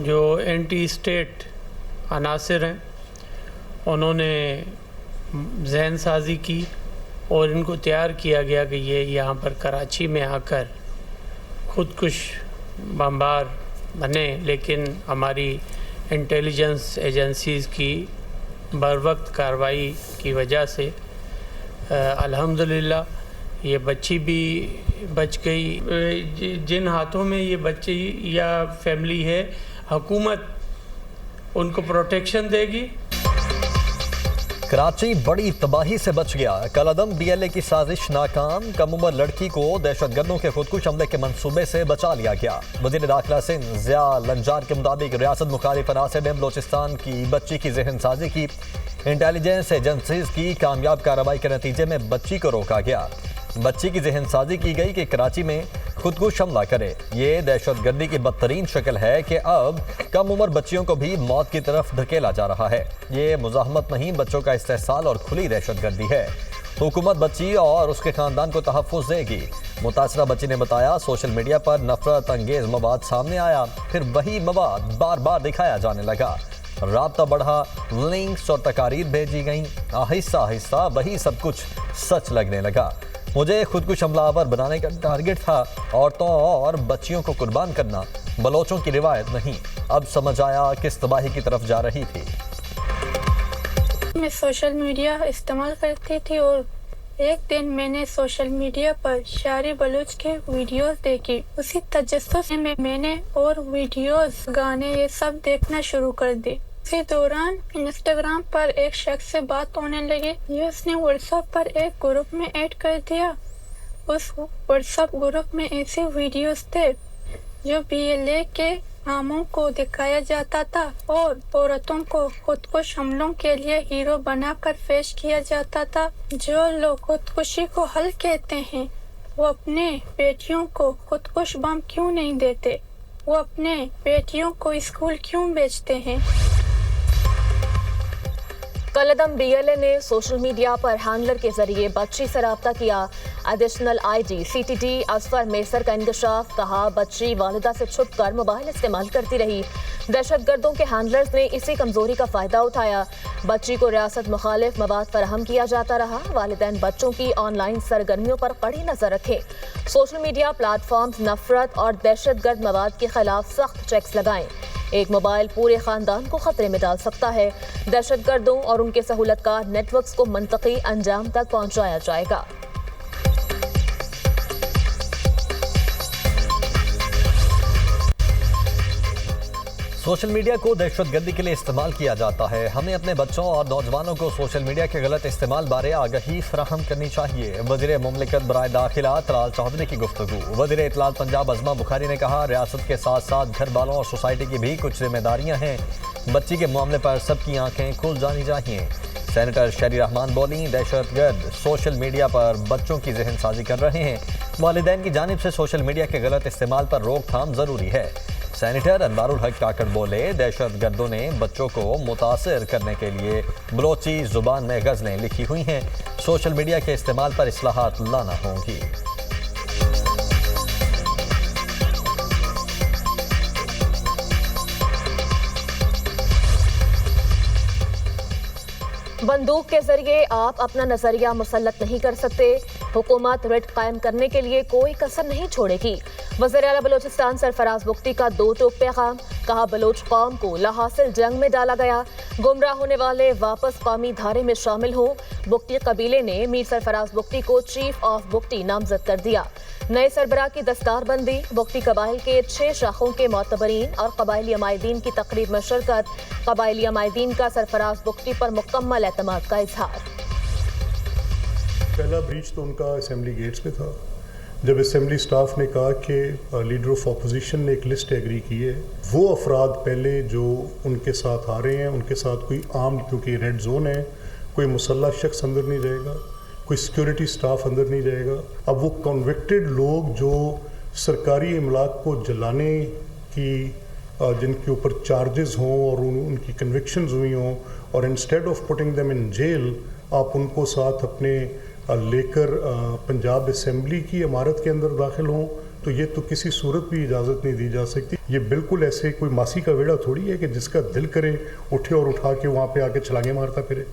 جو anti state عناصر ہیں انہوں نے ذہن سازی کی اور ان کو تیار کیا گیا کہ یہ یہاں پر کراچی میں آ کر خودکش بمبار بنے، لیکن ہماری انٹیلیجنس ایجنسیز کی بروقت کارروائی کی وجہ سے الحمدللہ یہ بچی بھی بچ گئی۔ جن ہاتھوں میں یہ بچی یا فیملی ہے، حکومت ان کو پروٹیکشن دے گی۔ کراچی بڑی تباہی سے بچ گیا، کالعدم بی ایل اے کی سازش ناکام، کم عمر لڑکی کو دہشت گردوں کے خودکش حملے کے منصوبے سے بچا لیا گیا۔ وزیر داخلہ سندھ ضیاء لنجار کے مطابق ریاست مخالف عناصر نے بلوچستان کی بچی کی ذہن سازی کی، انٹیلیجنس ایجنسیز کی کامیاب کارروائی کے نتیجے میں بچی کو روکا گیا۔ بچی کی ذہن سازی کی گئی کہ کراچی میں خودکش حملہ کرے۔ یہ دہشت گردی کی بدترین شکل ہے کہ اب کم عمر بچیوں کو بھی موت کی طرف دھکیلا جا رہا ہے۔ یہ مزاحمت نہیں، بچوں کا استحصال اور کھلی دہشت گردی ہے۔ حکومت بچی اور اس کے خاندان کو تحفظ دے گی۔ متاثرہ بچی نے بتایا، سوشل میڈیا پر نفرت انگیز مواد سامنے آیا، پھر وہی مواد بار بار دکھایا جانے لگا، رابطہ بڑھا، لنکس اور تقاریر بھیجی گئیں، آہستہ آہستہ وہی سب کچھ سچ لگنے لگا۔ مجھے خودکش حملہ آور بنانے کا ٹارگٹ تھا، عورتوں اور بچیوں کو قربان کرنا، بلوچوں کی روایت نہیں۔ اب سمجھ آیا کس تباہی کی طرف جا رہی تھی۔ میں سوشل میڈیا استعمال کرتی تھی اور ایک دن میں نے سوشل میڈیا پر شاعری بلوچ کے ویڈیوز دیکھی۔ اسی تجسس میں میں نے اور ویڈیوز، گانے یہ سب دیکھنا شروع کر دی۔ اسی دوران انسٹاگرام پر ایک شخص سے بات ہونے لگی، یہ اس نے واٹس ایپ پر ایک گروپ میں ایڈ کر دیا۔ اس واٹس ایپ گروپ میں ایسی ویڈیوز تھے جو بی ایل اے کے عاموں کو دکھایا جاتا تھا اور عورتوں کو خودکش حملوں کے لیے ہیرو بنا کر پیش کیا جاتا تھا۔ جو لوگ خودکشی کو حل کہتے ہیں وہ اپنے بیٹیوں کو خودکش بم کیوں نہیں دیتے؟ وہ اپنے بیٹیوں کو اسکول کیوں بھیجتے ہیں؟ کالعدم بی ایل اے نے سوشل میڈیا پر ہینڈلر کے ذریعے بچی سے رابطہ کیا۔ Additional I G C T D Asfar Mesar کا انکشاف، کہا بچی والدہ سے چھپ کر موبائل استعمال کرتی رہی۔ دہشت گردوں کے ہینڈلرز نے اسی کمزوری کا فائدہ اٹھایا، بچی کو ریاست مخالف مواد فراہم کیا جاتا رہا۔ والدین بچوں کی آن لائن سرگرمیوں پر کڑی نظر رکھیں، سوشل میڈیا پلیٹ فارمز نفرت اور دہشت گرد مواد کے خلاف سخت چیکس لگائیں۔ ایک موبائل پورے خاندان کو خطرے میں ڈال سکتا ہے۔ دہشت گردوں اور ان کے سہولت کار نیٹ ورکس کو منطقی انجام تک پہنچایا جائے گا۔ سوشل میڈیا کو دہشت گردی کے لیے استعمال کیا جاتا ہے، ہمیں اپنے بچوں اور نوجوانوں کو سوشل میڈیا کے غلط استعمال بارے آگاہی فراہم کرنی چاہیے۔ وزیر مملکت برائے داخلہ طلال چودھری کی گفتگو۔ وزیر اطلاعات پنجاب عظمہ بخاری نے کہا، ریاست کے ساتھ ساتھ گھر والوں اور سوسائٹی کی بھی کچھ ذمہ داریاں ہیں، بچی کے معاملے پر سب کی آنکھیں کھل جانی چاہیے۔ سینیٹر شہری رحمان بولیں، دہشت گرد سوشل میڈیا پر بچوں کی ذہن سازی کر رہے ہیں، والدین کی جانب سے سوشل میڈیا کے غلط استعمال پر روک تھام ضروری ہے۔ سینیٹر انوار الحق کاکڑ بولے، دہشت گردوں نے بچوں کو متاثر کرنے کے لیے بلوچی زبان میں غزلیں لکھی ہوئی ہیں، سوشل میڈیا کے استعمال پر اصلاحات لانا ہوں گی۔ بندوق کے ذریعے آپ اپنا نظریہ مسلط نہیں کر سکتے، حکومت رٹ قائم کرنے کے لیے کوئی کسر نہیں چھوڑے گی۔ وزیر اعلیٰ بلوچستان سرفراز بگٹی کا دو ٹوک پیغام، کہا بلوچ قوم کو لاحاصل جنگ میں ڈالا گیا، گمراہ ہونے والے واپس قومی دھارے میں شامل ہوں۔ بگٹی قبیلے نے میر سرفراز بگٹی کو چیف آف بگٹی نامزد کر دیا۔ نئے سربراہ کی دستار بندی، بگٹی قبائل کے 6 شاخوں کے معتبرین اور قبائلی عمائدین کی تقریب میں شرکت، قبائلی عمائدین کا سرفراز بگٹی پر مکمل اعتماد کا اظہار۔ پہلا بریچ تو ان کا اسمبلی گیٹس پہ تھا، جب اسمبلی سٹاف نے کہا کہ لیڈر آف اپوزیشن نے ایک لسٹ ایگری کی ہے، وہ افراد پہلے جو ان کے ساتھ آ رہے ہیں ان کے ساتھ کوئی عام، کیونکہ ریڈ زون ہے، کوئی مسلح شخص اندر نہیں رہے گا، کوئی سیکیورٹی سٹاف اندر نہیں رہے گا۔ اب وہ کنوکٹڈ لوگ جو سرکاری املاک کو جلانے کی، جن کے اوپر چارجز ہوں اور ان کی کنوکشنز ہوئی ہوں، اور instead of putting them in jail آپ ان کو ساتھ اپنے لے کر پنجاب اسمبلی کی عمارت کے اندر داخل ہوں، تو یہ تو کسی صورت بھی اجازت نہیں دی جا سکتی. یہ بالکل ایسے کوئی ماسی کا ویڑا تھوڑی ہے کہ جس کا دل کرے اٹھے اور اٹھا کے وہاں پہ آ کے چھلانگیں مارتا پھرے.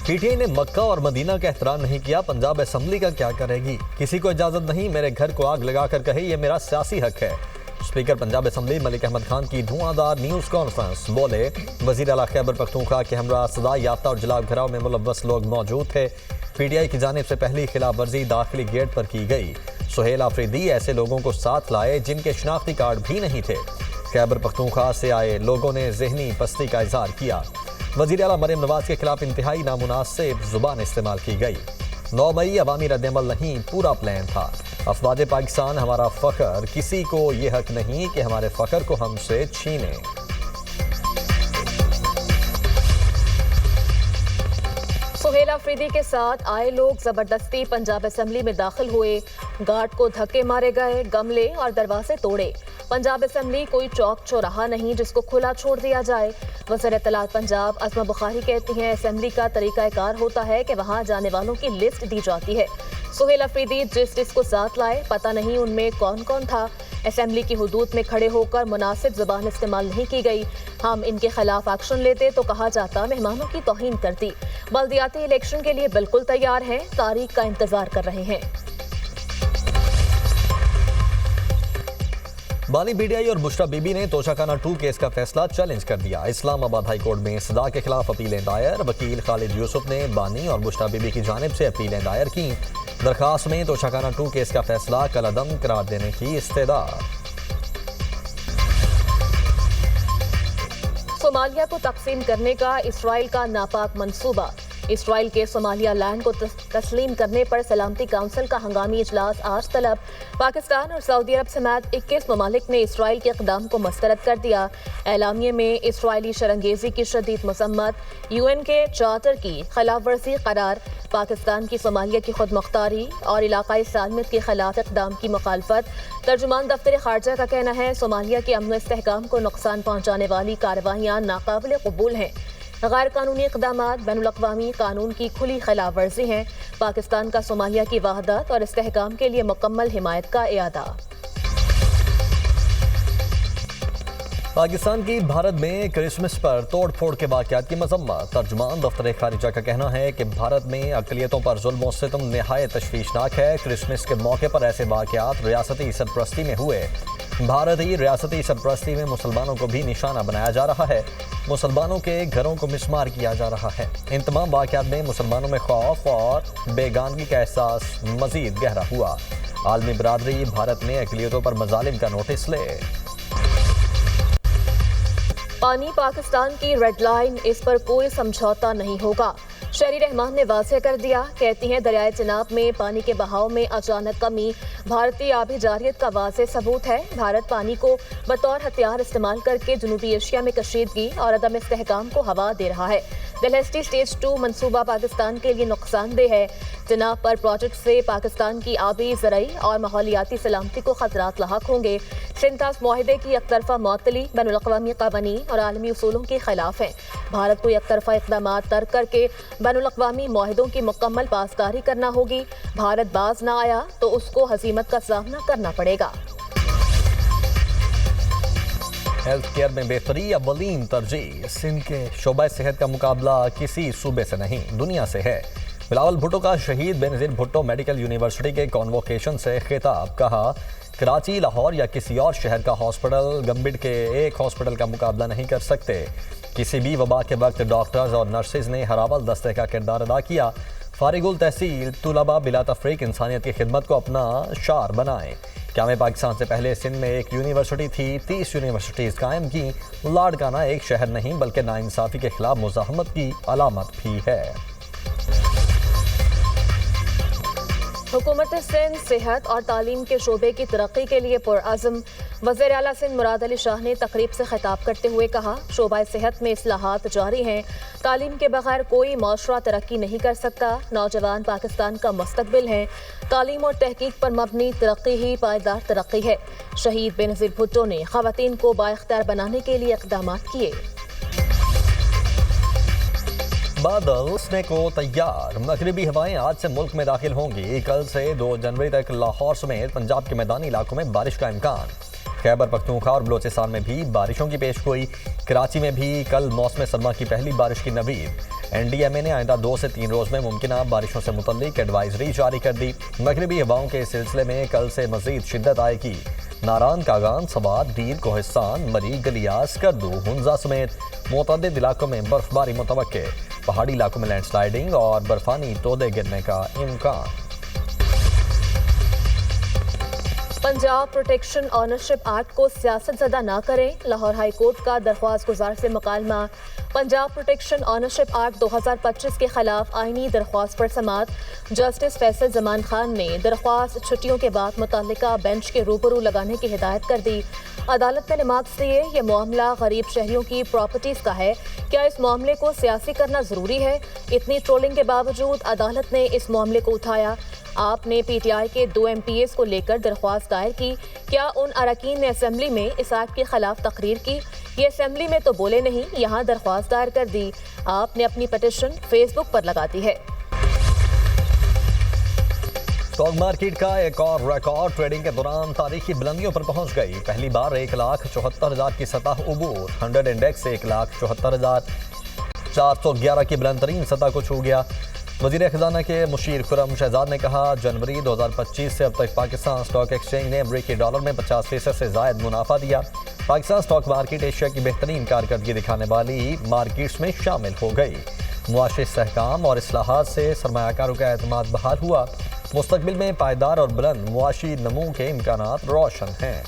پی ٹی آئی نے مکہ اور مدینہ کا احترام نہیں کیا، پنجاب اسمبلی کا کیا کرے گی؟ کسی کو اجازت نہیں، میرے گھر کو آگ لگا کر کہے یہ میرا سیاسی حق ہے. اسپیکر پنجاب اسمبلی ملک احمد خان کی دھواں دار نیوز کانفرنس. بولے وزیر اعلیٰ خیبر پختونخوا کے ہمراہ سزا یافتہ اور جلاؤ گھراؤ میں ملوث لوگ موجود تھے. پی ٹی آئی کی جانب سے پہلی خلاف ورزی داخلی گیٹ پر کی گئی. سہیل آفریدی ایسے لوگوں کو ساتھ لائے جن کے شناختی کارڈ بھی نہیں تھے. خیبر پختونخوا سے آئے لوگوں نے ذہنی پستی کا اظہار کیا. وزیر اعلیٰ مریم نواز کے خلاف انتہائی نامناسب زبان استعمال کی گئی. 9 مئی عوامی رد عمل نہیں، پورا پلان تھا. افواج پاکستان ہمارا فخر، کسی کو یہ حق نہیں کہ ہمارے فخر کو ہم سے چھینے. سہیل آفریدی کے ساتھ آئے لوگ زبردستی پنجاب اسمبلی میں داخل ہوئے. گارڈ کو دھکے مارے گئے، گملے اور دروازے توڑے. پنجاب اسمبلی کوئی چوک چوراہا نہیں جس کو کھلا چھوڑ دیا جائے. وزیر اطلاعات پنجاب عظمہ بخاری کہتی ہیں اسمبلی کا طریقہ کار ہوتا ہے کہ وہاں جانے والوں کی لسٹ دی جاتی ہے. سہیل آفریدی جس کو ساتھ لائے پتہ نہیں ان میں کون کون تھا. اسمبلی کی حدود میں کھڑے ہو کر مناسب زبان استعمال نہیں کی گئی. ہم ان کے خلاف ایکشن لیتے تو کہا جاتا مہمانوں کی توہین کرتی. بلدیاتی الیکشن کے لیے بالکل تیار ہیں، تاریخ کا انتظار کر رہے ہیں. بانی بی ڈی آئی اور بشرا بی بی نے توشاخانہ 2 کیس کا فیصلہ چیلنج کر دیا. اسلام آباد ہائی کورٹ میں سزا کے خلاف اپیلیں دائر. وکیل خالد یوسف نے بانی اور بشرا بی بی کی جانب سے اپیلیں دائر کی. درخواست میں توشاخانہ 2 کیس کا فیصلہ کالعدم قرار دینے کی استدعا. صومالیہ کو تقسیم کرنے کا اسرائیل کا ناپاک منصوبہ. اسرائیل کے صومالیہ لینڈ کو تسلیم کرنے پر سلامتی کونسل کا ہنگامی اجلاس آج طلب. پاکستان اور سعودی عرب سمیت 21 ممالک نے اسرائیل کے اقدام کو مسترد کر دیا. اعلامیے میں اسرائیلی شرنگیزی کی شدید مذمت، یو این کے چارٹر کی خلاف ورزی قرار، پاکستان کی صومالیہ کی خود مختاری اور علاقائی سالمیت کے خلاف اقدام کی مخالفت. ترجمان دفتر خارجہ کا کہنا ہے صومالیہ کے امن و استحکام کو نقصان پہنچانے والی کارروائیاں ناقابل قبول ہیں. غیر قانونی اقدامات بین الاقوامی قانون کی کھلی خلاف ورزی ہیں. پاکستان کا صومالیہ کی وحدت اور استحکام کے لیے مکمل حمایت کا اعادہ. پاکستان کی بھارت میں کرسمس پر توڑ پھوڑ کے واقعات کی مذمت. ترجمان دفتر خارجہ کا کہنا ہے کہ بھارت میں اقلیتوں پر ظلم و ستم نہایت تشویشناک ہے. کرسمس کے موقع پر ایسے واقعات ریاستی سرپرستی میں ہوئے. بھارتی ریاستی سرپرستی میں مسلمانوں کو بھی نشانہ بنایا جا رہا ہے. مسلمانوں کے گھروں کو مسمار کیا جا رہا ہے. ان تمام واقعات میں مسلمانوں میں خوف اور بیگانگی کا احساس مزید گہرا ہوا. عالمی برادری بھارت میں اقلیتوں پر مظالم کا نوٹس لے. پانی پاکستان کی ریڈ لائن، اس پر کوئی سمجھوتا نہیں ہوگا. شہری رحمان نے واضح کر دیا. کہتی ہیں دریائے چناب میں پانی کے بہاؤ میں اچانک کمی بھارتی آبی جارحیت کا واضح ثبوت ہے. بھارت پانی کو بطور ہتھیار استعمال کر کے جنوبی ایشیا میں کشیدگی اور عدم استحکام کو ہوا دے رہا ہے. ڈلہسٹی سٹیج 2 منصوبہ پاکستان کے لیے نقصان دہ ہے. چناب پر پروجیکٹ سے پاکستان کی آبی، زرعی اور ماحولیاتی سلامتی کو خطرات لاحق ہوں گے. سنتاس معاہدے کی یک طرفہ معطلی بین الاقوامی قوانین اور عالمی اصولوں کے خلاف ہیں. بھارت کو یک طرفہ اقدامات ترک کر کے بین الاقوامی معاہدوں کی مکمل پاسداری کرنا ہوگی. بھارت باز نہ آیا تو اس کو ہزیمت کا سامنا کرنا پڑے گا. ہیلتھ کیئر میں بہتری اولین ترجیح. سندھ کے شعبہ صحت کا مقابلہ کسی صوبے سے نہیں، دنیا سے ہے. بلاول بھٹو کا شہید بینظیر بھٹو میڈیکل یونیورسٹی کے کانووکیشن سے خطاب. کہا کراچی، لاہور یا کسی اور شہر کا ہاسپٹل گمبٹ کے ایک ہاسپٹل کا مقابلہ نہیں کر سکتے. کسی بھی وبا کے وقت ڈاکٹرز اور نرسز نے ہر اول دستے کا کردار ادا کیا. فارغ التحصیل طلباء بلا تفریق انسانیت کی خدمت کو اپنا شعار بنائیں. قیام پاکستان سے پہلے سندھ میں ایک یونیورسٹی تھی، 30 یونیورسٹیز قائم کی. لاڑکانہ ایک شہر نہیں بلکہ ناانصافی کے خلاف مزاحمت کی علامت بھی ہے. حکومت سندھ صحت اور تعلیم کے شعبے کی ترقی کے لیے پرعزم. وزیر اعلیٰ سندھ مراد علی شاہ نے تقریب سے خطاب کرتے ہوئے کہا شعبہ صحت میں اصلاحات جاری ہیں. تعلیم کے بغیر کوئی معاشرہ ترقی نہیں کر سکتا. نوجوان پاکستان کا مستقبل ہیں. تعلیم اور تحقیق پر مبنی ترقی ہی پائیدار ترقی ہے. شہید بینظیر بھٹو نے خواتین کو بااختیار بنانے کے لیے اقدامات کیے. بادل سنے کو تیار، مغربی ہوائیں آج سے ملک میں داخل ہوں گی، کل سے 2 جنوری تک لاہور سمیت پنجاب کے میدانی علاقوں میں بارش کا امکان۔ خیبر پختونخوا اور بلوچستان میں بھی بارشوں کی پیش گوئی، کراچی میں بھی کل موسم سرما کی پہلی بارش کی نوید۔ NDMA نے آئندہ 2 سے 3 روز میں ممکنہ بارشوں سے متعلق ایڈوائزری جاری کر دی۔ مغربی ہواؤں کے سلسلے میں کل سے مزید شدت آئے گی۔ ناران، کاغان، سوات، دیر، کوہستان، مری، گلیاس، کردو، ہنزا سمیت متعدد علاقوں میں برف باری متوقع، پہاڑی علاقوں میں لینڈ سلائیڈنگ اور برفانی تودے گرنے کا امکان۔ پنجاب پروٹیکشن آنرشپ ایکٹ کو سیاست زدہ نہ کریں، لاہور ہائی کورٹ کا درخواست گزار سے مکالمہ۔ پنجاب پروٹیکشن آنرشپ ایکٹ 2025 کے خلاف آئینی درخواست پر سماعت۔ جسٹس فیصل زمان خان نے درخواست چھٹیوں کے بعد متعلقہ بینچ کے روبرو لگانے کی ہدایت کر دی۔ عدالت نے ریمارکس دیے، یہ معاملہ غریب شہریوں کی پراپرٹیز کا ہے، کیا اس معاملے کو سیاسی کرنا ضروری ہے؟ اتنی ٹرولنگ کے باوجود عدالت نے اس معاملے کو اٹھایا۔ آپ نے PTI کے 2 MPAs کو لے کر درخواست دائر کی، کیا ان اراکین نے اسمبلی میں اس ایکٹ کے خلاف تقریر کی؟ یہ اسمبلی میں تو بولے نہیں، یہاں درخواست دائر کر دی۔ آپ نے اپنی پٹیشن فیس بک پر لگا دی ہے۔ اسٹاک مارکیٹ کا ایک اور ریکارڈ ٹریڈنگ کے دوران تاریخی بلندیوں پر پہنچ گئی، پہلی بار 1,74,000 کی سطح عبور، 100 انڈیکس 1,74,411 کی بلند ترین سطح کو چھو گیا۔ وزیر خزانہ کے مشیر خرم شہزاد نے کہا، جنوری 2025 سے اب تک پاکستان اسٹاک ایکسچینج نے امریکی ڈالر میں 50% سے زائد منافع دیا۔ پاکستان اسٹاک مارکیٹ ایشیا کی بہترین کارکردگی دکھانے والی مارکیٹس میں شامل ہو گئی۔ معاشی استحکام اور اصلاحات سے سرمایہ کاروں کا اعتماد بحال ہوا، مستقبل میں پائیدار اور بلند معاشی نمو کے امکانات روشن ہیں۔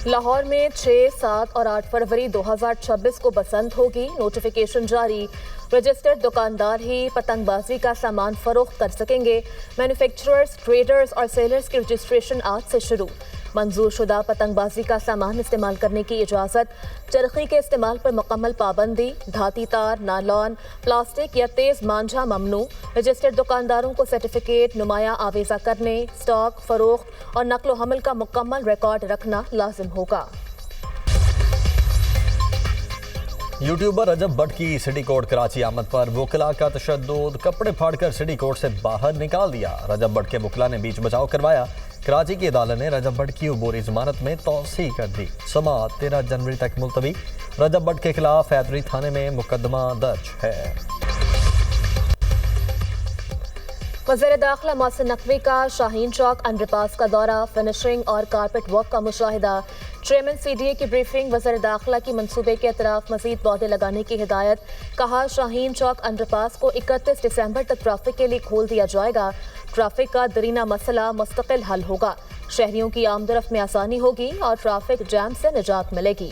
لاہور میں 6، 7 اور 8 فروری 2026 کو بسنت ہوگی، نوٹیفیکیشن جاری۔ رجسٹرڈ دکاندار ہی پتنگ بازی کا سامان فروخت کر سکیں گے، مینوفیکچررز، ٹریڈرز اور سیلرز کی رجسٹریشن آج سے شروع۔ منظور شدہ پتنگ بازی کا سامان استعمال کرنے کی اجازت، چرخی کے استعمال پر مکمل پابندی، دھاتی تار، نائلون، پلاسٹک یا تیز مانجھا ممنوع۔ رجسٹرڈ دکانداروں کو سرٹیفکیٹ نمایاں آویزہ کرنے، اسٹاک، فروخت اور نقل و حمل کا مکمل ریکارڈ رکھنا لازم ہوگا۔ یوٹیوبر رجب بٹ کی سٹی کورٹ کراچی آمد پر وکلاء کا تشدد، کپڑے پھاڑ کر سٹی کورٹ سے باہر نکال دیا، رجب بٹ کے وکلاء نے بیچ بچاؤ کروایا۔ کراچی کی عدالت نے رجب بٹ کی عبوری ضمانت میں توسیع کر دی، سماعت 13 جنوری تک ملتوی۔ رجب بٹ کے خلاف حیدری تھانے میں مقدمہ درج ہے۔ وزیر داخلہ محسن نقوی کا شاہین چوک انڈر پاس کا دورہ، فنشنگ اور کارپیٹ ورک کا مشاہدہ۔ چیئرمین CDA کی بریفنگ، وزیر داخلہ کی منصوبے کے اطراف مزید پودے لگانے کی ہدایت۔ کہا، شاہین چوک انڈر پاس کو 31 دسمبر تک ٹریفک کے لیے کھول دیا جائے گا، ٹریفک کا درینہ مسئلہ مستقل حل ہوگا، شہریوں کی آمد و رفت میں آسانی ہوگی اور ٹریفک جام سے نجات ملے گی۔